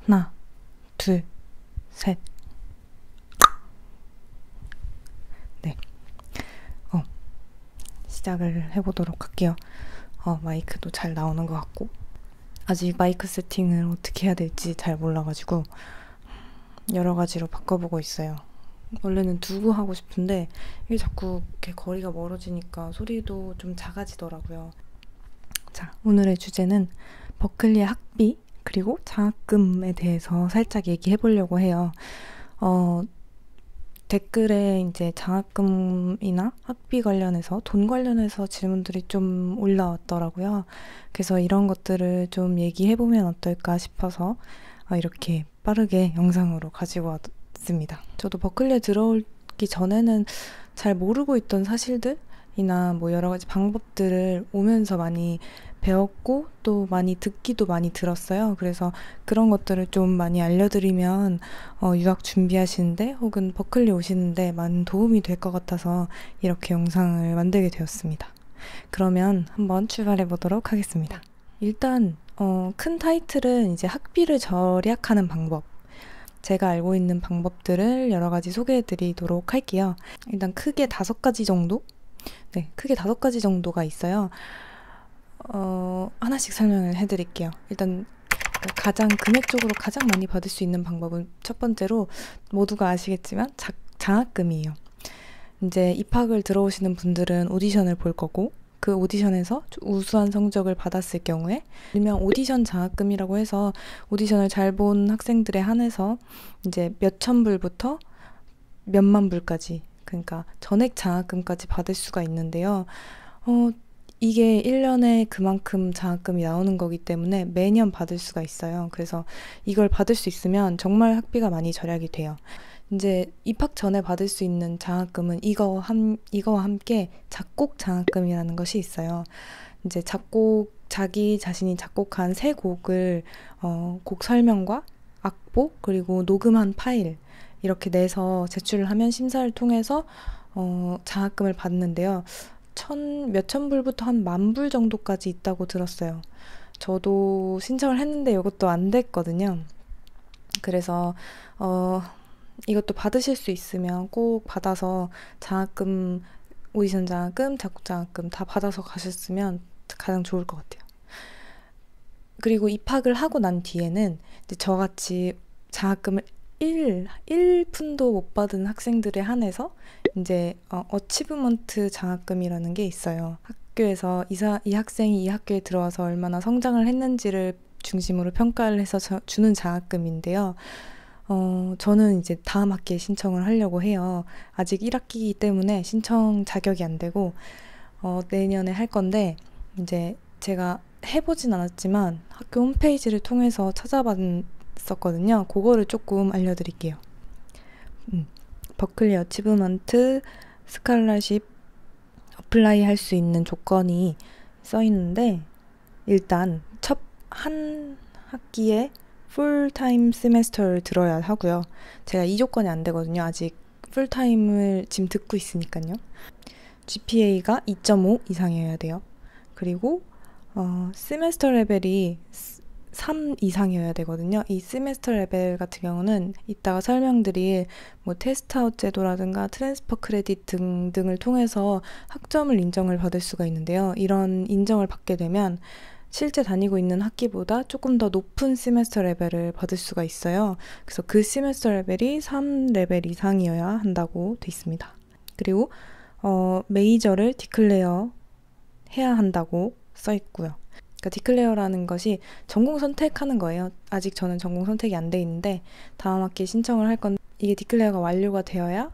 하나, 둘, 셋. 네. 시작을 해보도록 할게요. 마이크도 잘 나오는 것 같고, 아직 마이크 세팅을 어떻게 해야 될지 잘 몰라가지고 여러 가지로 바꿔보고 있어요. 원래는 두고 하고 싶은데 이게 자꾸 이렇게 거리가 멀어지니까 소리도 좀 작아지더라고요. 자, 오늘의 주제는 버클리의 학비 그리고 장학금에 대해서 살짝 얘기해 보려고 해요. 댓글에 이제 장학금이나 학비 관련해서 돈 관련해서 질문들이 좀 올라왔더라고요. 그래서 이런 것들을 좀 얘기해보면 어떨까 싶어서 이렇게 빠르게 영상으로 가지고 왔습니다. 저도 버클리에 들어오기 전에는 잘 모르고 있던 사실들이나 뭐 여러 가지 방법들을 오면서 많이 배웠고 또 많이 듣기도 많이 들었어요. 그래서 그런 것들을 좀 많이 알려드리면 유학 준비하시는데 혹은 버클리 오시는데 많은 도움이 될 것 같아서 이렇게 영상을 만들게 되었습니다. 그러면 한번 출발해 보도록 하겠습니다. 일단 큰 타이틀은 이제 학비를 절약하는 방법, 제가 알고 있는 방법들을 여러 가지 소개해 드리도록 할게요. 일단 크게 5가지 정도? 네, 크게 5가지 정도가 있어요. 하나씩 설명을 해드릴게요. 일단 가장 금액적으로 가장 많이 받을 수 있는 방법은 첫 번째로 모두가 아시겠지만 장학금이에요. 이제 입학을 들어오시는 분들은 오디션을 볼 거고 그 오디션에서 우수한 성적을 받았을 경우에 일명 오디션 장학금이라고 해서 오디션을 잘 본 학생들에 한해서 이제 몇천 불부터 몇만 불까지, 그러니까 전액 장학금까지 받을 수가 있는데요. 이게 1년에 그만큼 장학금이 나오는 거기 때문에 매년 받을 수가 있어요. 그래서 이걸 받을 수 있으면 정말 학비가 많이 절약이 돼요. 이제 입학 전에 받을 수 있는 장학금은 이거와 함께 작곡 장학금이라는 것이 있어요. 이제 자기 자신이 작곡한 세 곡을 곡 설명과 악보 그리고 녹음한 파일 이렇게 내서 제출을 하면 심사를 통해서 장학금을 받는데요. 몇천 불부터 한 10,000불 정도까지 있다고 들었어요. 저도 신청을 했는데 이것도 안 됐거든요. 그래서 이것도 받으실 수 있으면 꼭 받아서 장학금, 오디션 장학금, 작곡 장학금 다 받아서 가셨으면 가장 좋을 것 같아요. 그리고 입학을 하고 난 뒤에는 이제 저같이 장학금을 1푼도 못 받은 학생들에 한해서 이제 어치브먼트 장학금이라는 게 있어요. 학교에서 이 학생이 이 학교에 들어와서 얼마나 성장을 했는지를 중심으로 평가를 해서 주는 장학금인데요. 저는 이제 다음 학기에 신청을 하려고 해요. 아직 1학기이기 때문에 신청 자격이 안 되고 내년에 할 건데 이제 제가 해보진 않았지만 학교 홈페이지를 통해서 찾아봤었거든요. 그거를 조금 알려드릴게요. 버클리 어치브먼트 스칼라십 어플라이 할 수 있는 조건이 써 있는데, 일단 한 학기에 풀타임 세메스터를 들어야 하고요. 제가 이 조건이 안 되거든요. 아직 풀타임을 지금 듣고 있으니까요. GPA가 2.5 이상이어야 돼요. 그리고 세메스터 레벨이 3 이상이어야 되거든요. 이 세메스터 레벨 같은 경우는 이따가 설명드릴 뭐 테스트아웃 제도라든가 트랜스퍼 크레딧 등등을 통해서 학점을 인정을 받을 수가 있는데요. 이런 인정을 받게 되면 실제 다니고 있는 학기보다 조금 더 높은 세메스터 레벨을 받을 수가 있어요. 그래서 그 세메스터 레벨이 3레벨 이상이어야 한다고 돼 있습니다. 그리고 메이저를 디클레어 해야 한다고 써 있고요. 그러니까 디클레어라는 것이 전공 선택하는 거예요. 아직 저는 전공 선택이 안 돼 있는데 다음 학기에 신청을 할 건데 이게 디클레어가 완료가 되어야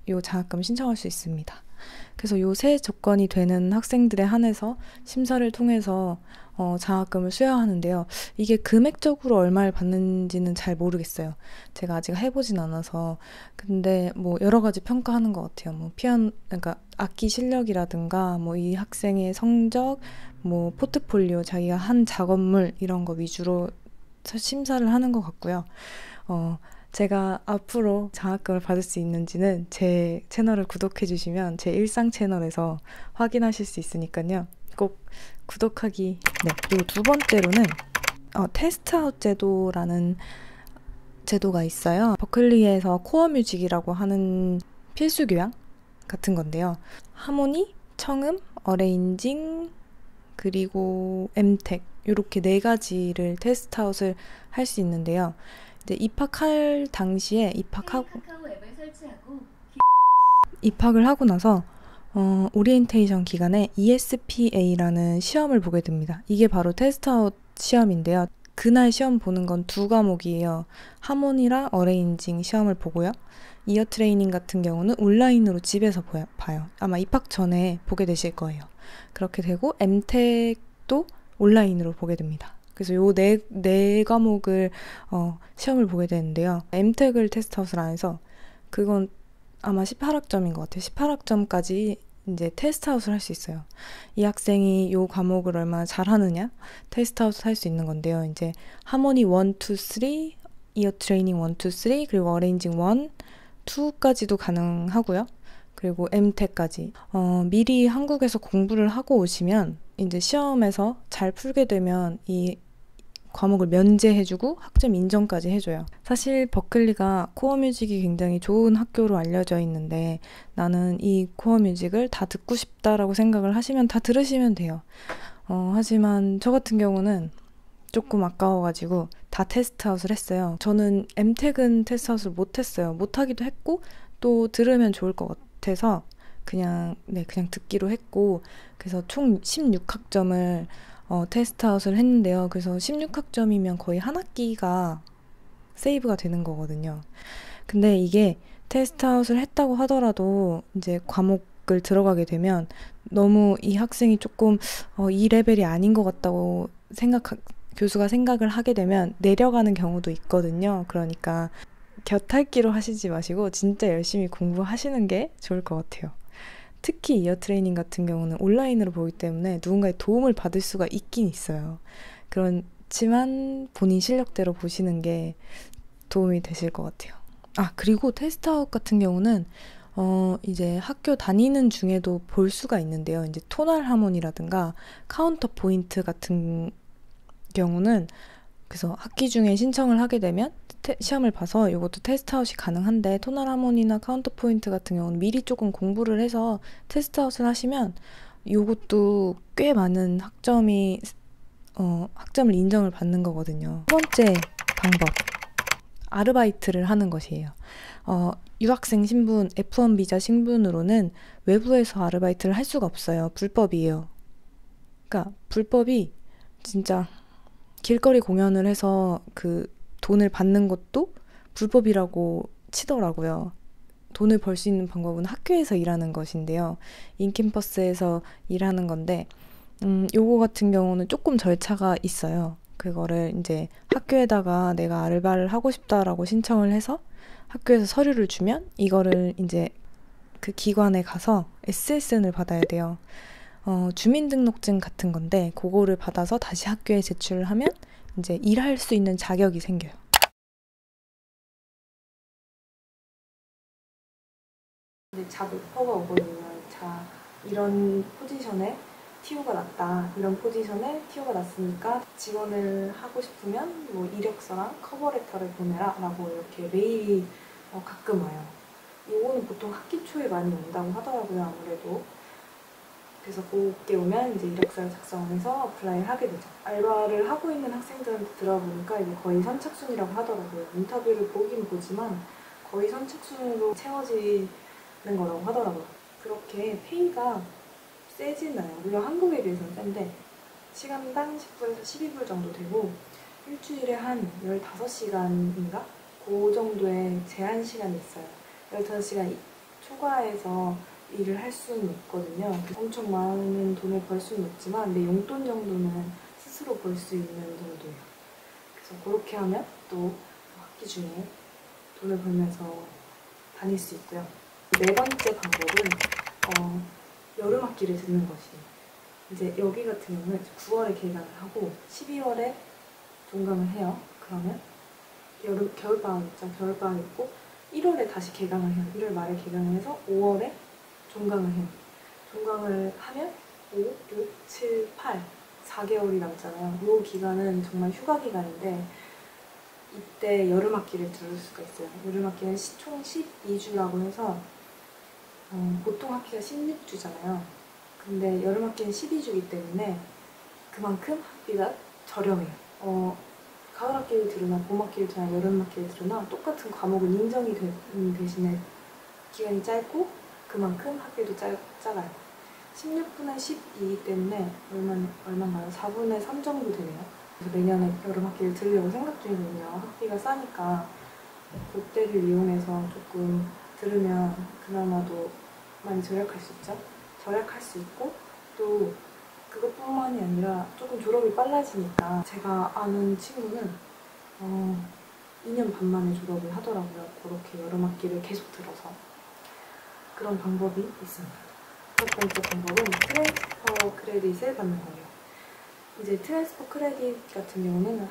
이 장학금 신청할 수 있습니다. 그래서 요 세 조건이 되는 학생들에 한해서 심사를 통해서 장학금을 수여하는데요. 이게 금액적으로 얼마를 받는지는 잘 모르겠어요. 제가 아직 해보진 않아서. 근데 뭐 여러 가지 평가하는 것 같아요. 뭐 그러니까 악기 실력이라든가 뭐 이 학생의 성적, 뭐 포트폴리오, 자기가 한 작업물 이런 거 위주로 심사를 하는 것 같고요. 제가 앞으로 장학금을 받을 수 있는지는 제 채널을 구독해 주시면 제 일상 채널에서 확인하실 수 있으니까요. 꼭 구독하기. 네. 그리고 두 번째로는 테스트아웃 제도라는 제도가 있어요. 버클리에서 코어 뮤직이라고 하는 필수 교양 같은 건데요. 하모니, 청음, 어레인징, 그리고 엠텍 이렇게 4가지를 테스트아웃을 할 수 있는데요. 이제 입학할 당시에 입학을 하고 나서 오리엔테이션 기간에 ESPA라는 시험을 보게 됩니다. 이게 바로 테스트아웃 시험인데요. 그날 시험 보는 건 2과목이에요. 하모니랑 어레인징 시험을 보고요. 이어 트레이닝 같은 경우는 온라인으로 집에서 봐요. 아마 입학 전에 보게 되실 거예요. 그렇게 되고 엠텍도 온라인으로 보게 됩니다. 그래서 요 네 과목을 시험을 보게 되는데요. 엠텍을 테스트아웃을 안 해서 그건 아마 18학점인 것 같아요. 18학점까지 이제 테스트아웃을 할 수 있어요. 이 학생이 요 과목을 얼마나 잘하느냐 테스트아웃을 할 수 있는 건데요. 이제 하모니 1, 2, 3, 이어 트레이닝 1, 2, 3, 그리고 어레인징 1, 2까지도 가능하고요. 그리고 엠텍까지. 미리 한국에서 공부를 하고 오시면 이제 시험에서 잘 풀게 되면 이 과목을 면제해주고 학점 인정까지 해줘요. 사실 버클리가 코어 뮤직이 굉장히 좋은 학교로 알려져 있는데 나는 이 코어 뮤직을 다 듣고 싶다라고 생각을 하시면 다 들으시면 돼요. 하지만 저 같은 경우는 조금 아까워가지고 다 테스트아웃을 했어요. 저는 엠텍은 테스트아웃을 못했어요. 못하기도 했고 또 들으면 좋을 것 같아서 그냥 듣기로 했고, 그래서 총 16학점을 테스트아웃을 했는데요. 그래서 16학점이면 거의 한 학기가 세이브가 되는 거거든요. 근데 이게 테스트아웃을 했다고 하더라도 이제 과목을 들어가게 되면 너무 이 학생이 조금 이 레벨이 아닌 것 같다고 교수가 생각을 하게 되면 내려가는 경우도 있거든요. 그러니까 곁핥기로 하시지 마시고 진짜 열심히 공부하시는 게 좋을 것 같아요. 특히 이어 트레이닝 같은 경우는 온라인으로 보기 때문에 누군가의 도움을 받을 수가 있긴 있어요. 그렇지만 본인 실력대로 보시는 게 도움이 되실 것 같아요. 그리고 테스트아웃 같은 경우는 이제 학교 다니는 중에도 볼 수가 있는데요. 이제 토날 하모니라든가 카운터 포인트 같은 경우는 그래서 학기 중에 신청을 하게 되면 시험을 봐서 이것도 테스트아웃이 가능한데, 토날 하모니나 카운터 포인트 같은 경우는 미리 조금 공부를 해서 테스트아웃을 하시면 이것도 꽤 많은 학점을 인정을 받는 거거든요. 첫 번째 방법, 아르바이트를 하는 것이에요. 유학생 신분, F1 비자 신분으로는 외부에서 아르바이트를 할 수가 없어요. 불법이에요. 그러니까 불법이 진짜 길거리 공연을 해서 그 돈을 받는 것도 불법이라고 치더라고요. 돈을 벌 수 있는 방법은 학교에서 일하는 것인데요. 인캠퍼스에서 일하는 건데 요거 같은 경우는 조금 절차가 있어요. 그거를 이제 학교에다가 내가 알바를 하고 싶다라고 신청을 해서 학교에서 서류를 주면 이거를 이제 그 기관에 가서 SSN을 받아야 돼요. 주민등록증 같은 건데 그거를 받아서 다시 학교에 제출을 하면 이제 일할 수 있는 자격이 생겨요. 근데 자 오퍼가 오거든요. 자, 이런 포지션에 TO가 났다. 이런 포지션에 TO가 났으니까 지원을 하고 싶으면 뭐 이력서랑 커버레터를 보내라 라고 이렇게 메일이 가끔 와요. 이거는 보통 학기 초에 많이 온다고 하더라고요. 아무래도. 그래서 그게 오면 이제 이력서를 작성해서 어플라이를 하게 되죠. 알바를 하고 있는 학생들한테 들어보니까 이게 거의 선착순이라고 하더라고요. 인터뷰를 보긴 보지만 거의 선착순으로 채워지는 거라고 하더라고요. 그렇게 페이가 세진 않아요. 물론 한국에 비해서는 센데 시간당 10불에서 12불 정도 되고 일주일에 한 15시간인가? 그 정도의 제한 시간이 있어요. 15시간 초과해서 일을 할 수는 있거든요. 엄청 많은 돈을 벌 수는 없지만 내 용돈 정도는 스스로 벌 수 있는 정도예요. 그래서 그렇게 하면 또 학기 중에 돈을 벌면서 다닐 수 있고요. 네 번째 방법은 여름 학기를 듣는 것이에요. 이제 여기 같은 경우는 9월에 개강을 하고 12월에 종강을 해요. 그러면 겨울방학 있죠. 겨울방학 있고 1월에 다시 개강을 해요. 1월 말에 개강을 해서 5월에 종강을 해요. 종강을 하면 5, 6, 7, 8, 4개월이 남잖아요. 이 기간은 정말 휴가 기간인데 이때 여름학기를 들을 수가 있어요. 여름학기는 총 12주라고 해서 보통 학기가 16주잖아요. 근데 여름학기는 12주이기 때문에 그만큼 학비가 저렴해요. 가을학기를 들으나 봄학기를 들으나 여름학기를 들으나 똑같은 과목은 인정이 되는 대신에 기간이 짧고 그만큼 학비도 작아요. 16분의 12이기 때문에 얼마인가요? 4분의 3 정도 되네요. 그래서 내년에 여름학기를 들으려고 생각 중이거든요. 학비가 싸니까 그때를 이용해서 조금 들으면 그나마도 많이 절약할 수 있죠. 절약할 수 있고 또 그것뿐만이 아니라 조금 졸업이 빨라지니까 제가 아는 친구는 2년 반 만에 졸업을 하더라고요. 그렇게 여름학기를 계속 들어서. 그런 방법이 있습니다. 첫 번째 방법은 트랜스퍼 크레딧을 받는 거예요. 이제 트랜스퍼 크레딧 같은 경우는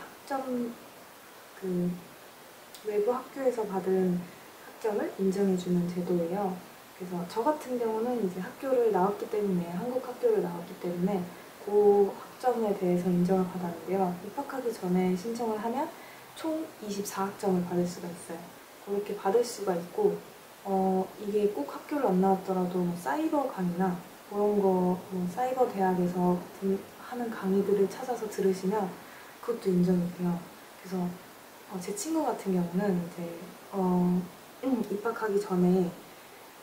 외부 학교에서 받은 학점을 인정해주는 제도예요. 그래서 저 같은 경우는 이제 학교를 나왔기 때문에, 한국 학교를 나왔기 때문에 그 학점에 대해서 인정을 받았는데요. 입학하기 전에 신청을 하면 총 24학점을 받을 수가 있어요. 그렇게 받을 수가 있고, 이게 꼭 학교를 안 나왔더라도 뭐 사이버 강의나 그런 거, 사이버 대학에서 하는 강의들을 찾아서 들으시면 그것도 인정이 돼요. 그래서 제 친구 같은 경우는 이제 입학하기 전에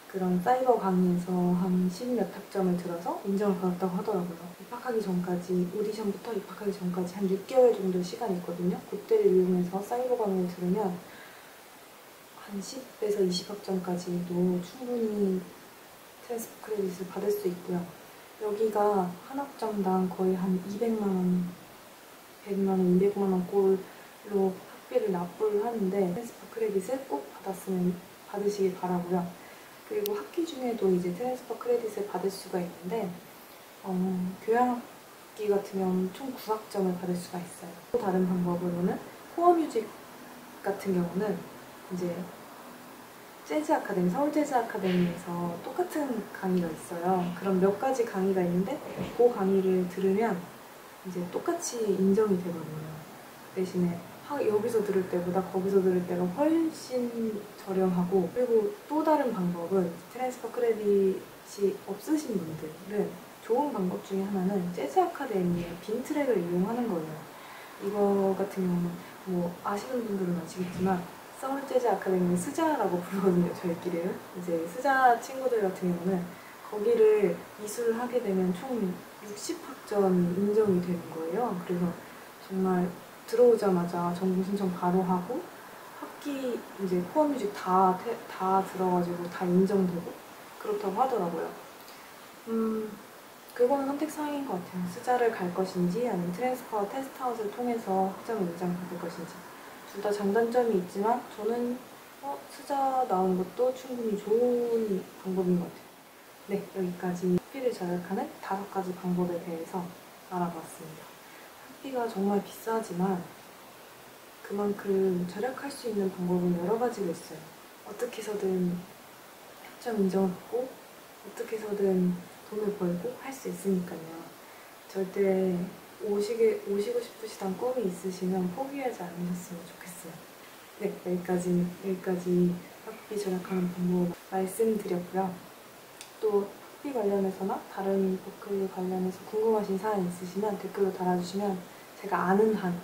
그런 사이버 강의에서 한 10몇 학점을 들어서 인정을 받았다고 하더라고요. 입학하기 전까지, 오디션부터 입학하기 전까지 한 6개월 정도 시간이 있거든요. 그때를 이용해서 사이버 강의를 들으면 한 10에서 20학점까지도 충분히 트랜스퍼 크레딧을 받을 수 있고요. 여기가 한 학점당 거의 한 200만 원, 100만 원, 200만 원 꼴로 학비를 납부를 하는데 트랜스퍼 크레딧을 꼭 받으시길 바라고요. 그리고 학기 중에도 이제 트랜스퍼 크레딧을 받을 수가 있는데 교양학기 같은 경우는 총 9학점을 받을 수가 있어요. 또 다른 방법으로는 코어뮤직 같은 경우는 이제 재즈 아카데미, 서울 재즈 아카데미에서 똑같은 강의가 있어요. 그럼 몇 가지 강의가 있는데 그 강의를 들으면 이제 똑같이 인정이 되거든요. 대신에 여기서 들을 때보다 거기서 들을 때가 훨씬 저렴하고, 그리고 또 다른 방법은 트랜스퍼 크레딧이 없으신 분들은 좋은 방법 중에 하나는 재즈 아카데미의 빈 트랙을 이용하는 거예요. 이거 같은 경우는 뭐 아시는 분들은 아시겠지만 서울 재즈 아카데미는 스자라고 부르거든요, 저희끼리는. 이제 스자 친구들 같은 경우는 거기를 이수를 하게 되면 총 60학점 인정이 되는 거예요. 그래서 정말 들어오자마자 전공 신청 바로 하고 학기 이제 코어뮤직 다 들어가지고 다 인정되고 그렇다고 하더라고요. 그거는 선택사항인 것 같아요. 스자를 갈 것인지 아니면 트랜스퍼 테스트아웃을 통해서 학점을 인정받을 것인지. 둘 다 장단점이 있지만 저는 스자 나오는 것도 충분히 좋은 방법인 것 같아요. 네, 여기까지 학비를 절약하는 5가지 방법에 대해서 알아봤습니다. 학비가 정말 비싸지만 그만큼 절약할 수 있는 방법은 여러 가지가 있어요. 어떻게 해서든 학점 인정을 받고 어떻게 해서든 돈을 벌고 할 수 있으니까요. 절대 오시고 싶으시단 꿈이 있으시면 포기하지 않으셨으면 좋겠어요. 네, 여기까지 학비 절약하는 방법 말씀드렸고요. 또 학비 관련해서나 다른 버클리 관련해서 궁금하신 사항 있으시면 댓글로 달아주시면 제가 아는 한,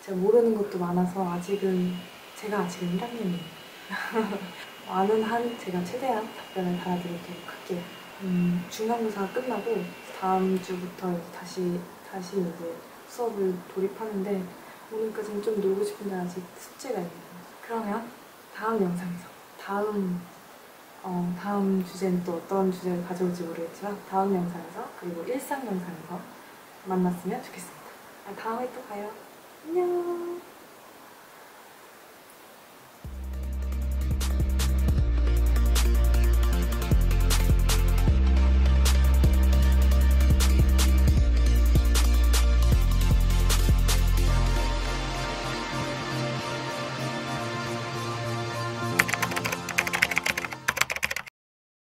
제가 모르는 것도 많아서 제가 아직은 1학년이에요. 아는 한 제가 최대한 답변을 달아드리도록 할게요. 중간고사가 끝나고 다음 주부터 다시 이제 수업을 돌입하는데 오늘까지는 좀 놀고 싶은데 아직 숙제가 있네요. 그러면 다음 영상에서 다음 주제는 또 어떤 주제를 가져올지 모르겠지만 다음 영상에서 그리고 일상 영상에서 만났으면 좋겠습니다. 다음에 또 봐요. 안녕.